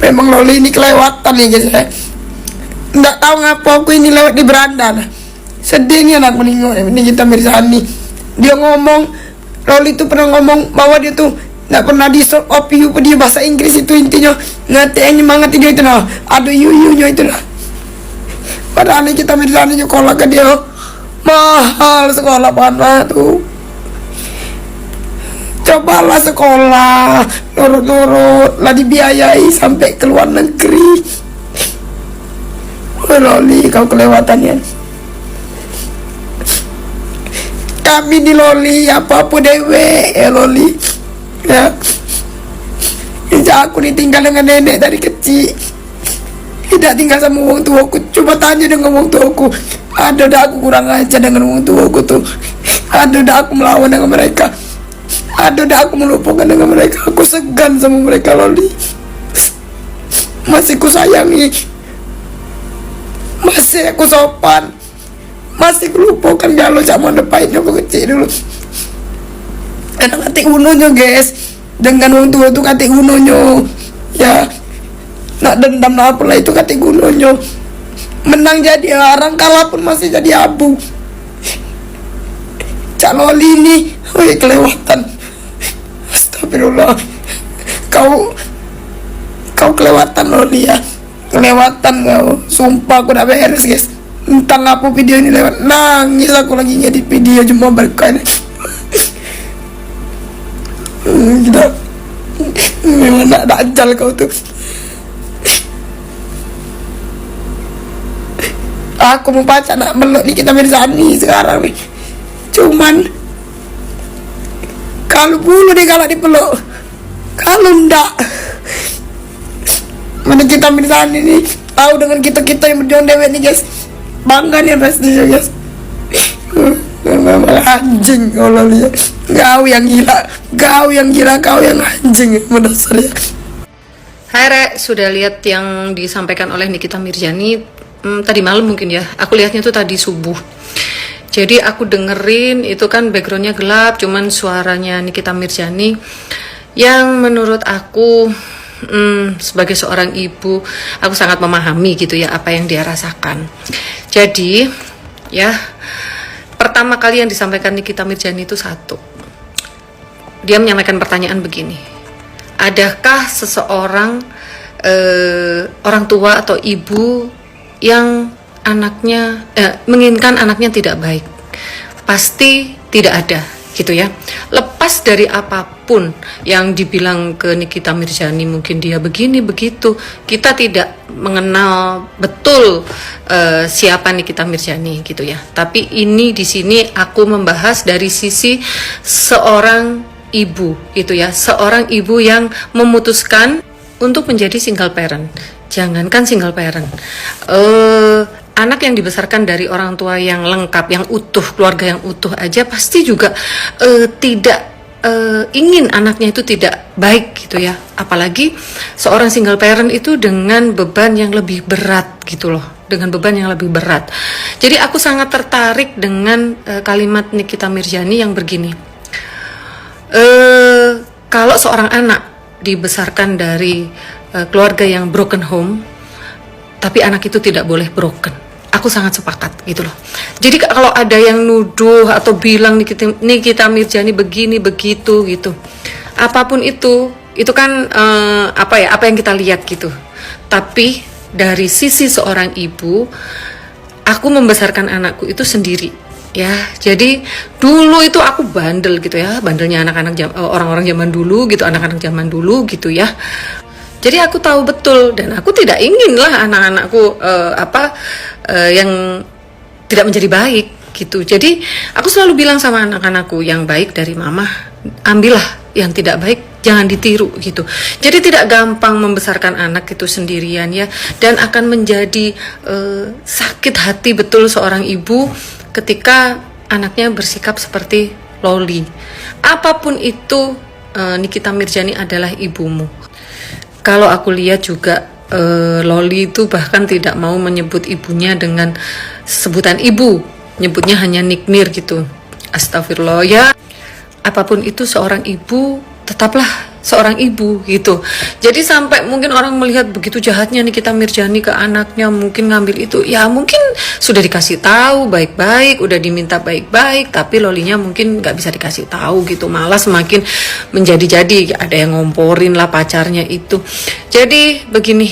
Memang Loli ini kelewatan nih guys ya. Nggak tahu ngapa aku ini lewat di beranda lah. Sedihnya aku nengok ini kita Mirzani. Dia ngomong, Loli itu pernah ngomong bahwa dia tuh nggak pernah di stop opiu dia bahasa Inggris itu intinya ngatain nyemangat dia itu nah. Aduh yuyunya itu lah. Padahal ini kita Mirzani sekolah ke dia mahal sekolah mana tuh. Cobalah sekolah nurut-nurut lah dibiayai sampai ke luar negeri. Loli kau kelewatannya. Kami di Loli apa-apa dewe ya Loli ya. Aku ditinggal dengan nenek dari kecil, tidak tinggal sama orang tuaku. Coba tanya dengan orang tuaku, ada dah aku kurang aja dengan orang tuaku tuh, ada dah aku melawan dengan mereka, ada dah aku melupakan dengan mereka. Aku segan sama mereka Loli, masih ku sayangi, masih aku sopan, masih lupakan kalau zaman depannya aku kecil dulu. Enak katik unonya guys, dengan orang tua itu katik unonya ya, nak dendam apa lah itu katik unonya. Menang jadi orang, kalah pun masih jadi abu. Cak Loli ini, wih kelewatan. Astagfirullah, kau kelewatan Loli ya, kelewatan kau. Sumpah aku udah beres guys. Entang apa video ini lewat, nangis aku lagi ngedit video cuma berkah. Kita memang nak dajal kau tuh. Aku mau baca nak meluk nih kita Mirzani sekarang nih. Cuman kalau bulu deh kalau dipeluk, kalau ndak mana kita Mirzani nih tahu dengan kita yang berjuang dewek nih guys. Bangga nih pastinya guys. Memang anjing kalau lihat kau yang gila, kau yang anjing mendasar ya. Hai Rek, sudah lihat yang disampaikan oleh Nikita Mirzani tadi malam mungkin ya. Aku lihatnya tuh tadi subuh. Jadi aku dengerin itu kan backgroundnya gelap, cuman suaranya Nikita Mirzani yang menurut aku sebagai seorang ibu, aku sangat memahami gitu ya apa yang dia rasakan. Jadi ya, pertama kali yang disampaikan Nikita Mirzani itu satu, dia menyampaikan pertanyaan begini, adakah seseorang orang tua atau ibu yang anaknya menginginkan anaknya tidak baik? Pasti tidak ada gitu ya. Lepas dari apapun yang dibilang ke Nikita Mirzani, mungkin dia begini begitu, kita tidak mengenal betul siapa Nikita Mirzani gitu ya. Tapi ini di sini aku membahas dari sisi seorang ibu itu ya, seorang ibu yang memutuskan untuk menjadi single parent. Jangankan single parent, anak yang dibesarkan dari orang tua yang lengkap, yang utuh, keluarga yang utuh aja pasti juga tidak ingin anaknya itu tidak baik gitu ya. Apalagi seorang single parent itu dengan beban yang lebih berat gitu loh, dengan beban yang lebih berat. Jadi aku sangat tertarik dengan kalimat Nikita Mirzani yang begini, kalau seorang anak dibesarkan dari keluarga yang broken home, tapi anak itu tidak boleh broken. Aku sangat sepakat gitu loh. Jadi kalau ada yang nuduh atau bilang Nikita Mirzani begini begitu gitu, apapun itu kan apa yang kita lihat gitu. Tapi dari sisi seorang ibu, aku membesarkan anakku itu sendiri ya. Jadi dulu itu aku bandel gitu ya, bandelnya anak-anak orang-orang zaman dulu gitu, anak-anak zaman dulu gitu ya. Jadi aku tahu betul, dan aku tidak ingin lah anak-anakku yang tidak menjadi baik gitu. Jadi aku selalu bilang sama anak-anakku, yang baik dari mama ambillah, yang tidak baik jangan ditiru gitu. Jadi tidak gampang membesarkan anak itu sendirian ya, dan akan menjadi sakit hati betul seorang ibu ketika anaknya bersikap seperti Loli. Apapun itu, Nikita Mirzani adalah ibumu. Kalau aku lihat juga Loli itu bahkan tidak mau menyebut ibunya dengan sebutan ibu, nyebutnya hanya Nikmir gitu. Astagfirullah ya. Apapun itu, seorang ibu tetaplah seorang ibu gitu. Jadi sampai mungkin orang melihat begitu jahatnya Nikita Mirzani ke anaknya, mungkin ngambil itu, ya mungkin sudah dikasih tahu baik-baik, udah diminta baik-baik, tapi Lolinya mungkin nggak bisa dikasih tahu gitu, malah semakin menjadi-jadi, ada yang ngomporin lah pacarnya itu. Jadi begini,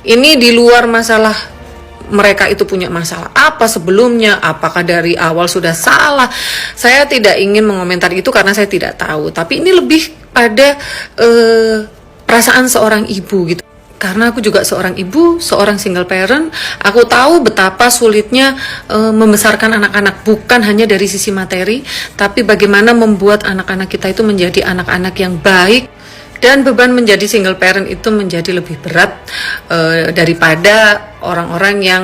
ini di luar masalah mereka itu punya masalah apa sebelumnya, apakah dari awal sudah salah. Saya tidak ingin mengomentari itu karena saya tidak tahu, tapi ini lebih pada perasaan seorang ibu gitu. Karena aku juga seorang ibu, seorang single parent, aku tahu betapa sulitnya membesarkan anak-anak, bukan hanya dari sisi materi, tapi bagaimana membuat anak-anak kita itu menjadi anak-anak yang baik. Dan beban menjadi single parent itu menjadi lebih berat daripada orang-orang yang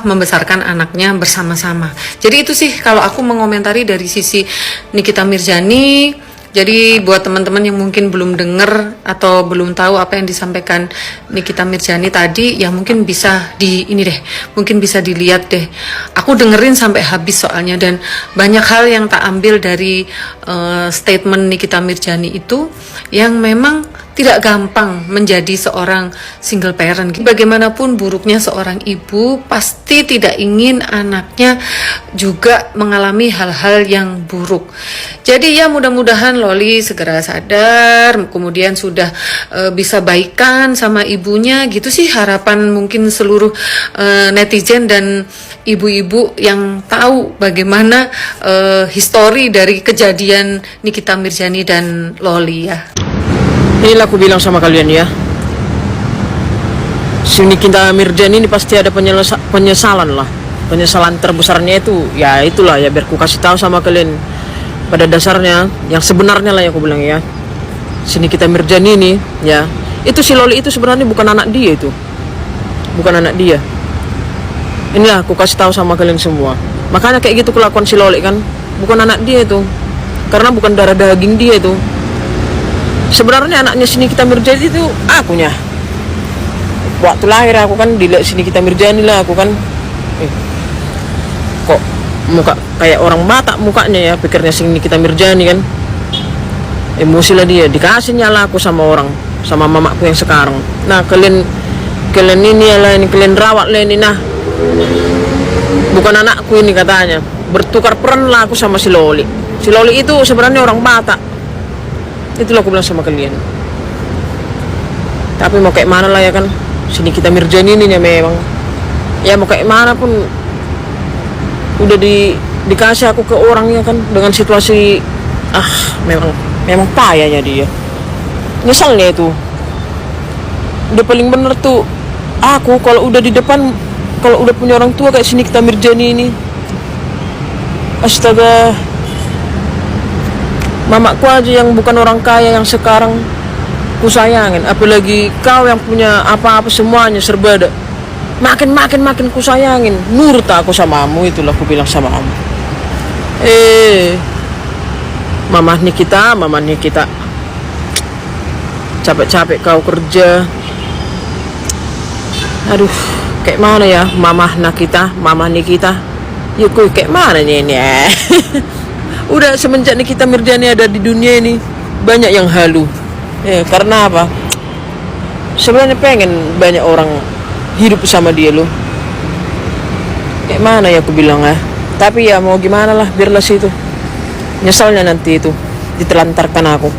membesarkan anaknya bersama-sama. Jadi itu sih kalau aku mengomentari dari sisi Nikita Mirzani. Jadi buat teman-teman yang mungkin belum dengar atau belum tahu apa yang disampaikan Nikita Mirzani tadi, ya mungkin bisa mungkin bisa dilihat deh. Aku dengerin sampai habis soalnya, dan banyak hal yang tak ambil dari statement Nikita Mirzani itu yang memang tidak gampang menjadi seorang single parent. Bagaimanapun buruknya seorang ibu, pasti tidak ingin anaknya juga mengalami hal-hal yang buruk. Jadi ya mudah-mudahan Loli segera sadar, kemudian sudah bisa baikan sama ibunya gitu sih harapan mungkin seluruh netizen dan ibu-ibu yang tahu bagaimana histori dari kejadian Nikita Mirzani dan Loli ya. Inilah aku bilang sama kalian ya, si Nikita Mirzani ini pasti ada penyesalan lah. Penyesalan terbesarnya itu ya itulah ya, biar ku kasih tahu sama kalian pada dasarnya yang sebenarnya lah ya, aku bilang ya, si Nikita Mirzani ini ya, itu si Loli itu sebenarnya bukan anak dia, itu bukan anak dia. Inilah aku kasih tahu sama kalian semua. Makanya kayak gitu kelakuan si Loli kan, bukan anak dia itu, karena bukan darah daging dia itu. Sebenarnya anaknya si Nikita Mirzani itu akunya. Waktu lahir aku kan dilihat si Nikita Mirzani lah, aku kan kok muka kayak orang Batak mukanya ya, pikirnya si Nikita Mirzani kan. Emosi lah dia, dikasih nyala aku sama orang, sama mamaku yang sekarang. Nah kalian ini lah, ini kalian rawat lah ini, nah bukan anakku ini katanya. Bertukar peran lah aku sama si Loli. Si Loli itu sebenarnya orang Batak. Itulah aku bilang sama kalian. Tapi mau kayak mana lah ya kan, si Nikita Mirzani ini ya memang, ya mau kayak mana pun udah dikasih aku ke orangnya kan, dengan situasi memang payahnya dia. Nyesalnya itu udah paling bener tuh aku kalau udah di depan, kalau udah punya orang tua kayak si Nikita Mirzani ini, astaga. Mamaku aja yang bukan orang kaya yang sekarang ku sayangin, apalagi kau yang punya apa-apa semuanya serba ada. Makin ku sayangin, nurut aku samamu, itulah aku bilang sama kamu. Mama Nikita, capek-capek kau kerja. Aduh, kayak mana ya Mama Nikita. Yuk kayak mana ini ya. Udah semenjak Nikita Mirzani ada di dunia ini, banyak yang halu. Karena apa? Sebenarnya pengen banyak orang hidup sama dia loh. Kayak mana ya aku bilang ya. Tapi ya mau gimana lah, biarlah situ. Nyesalnya nanti itu ditelantarkan aku.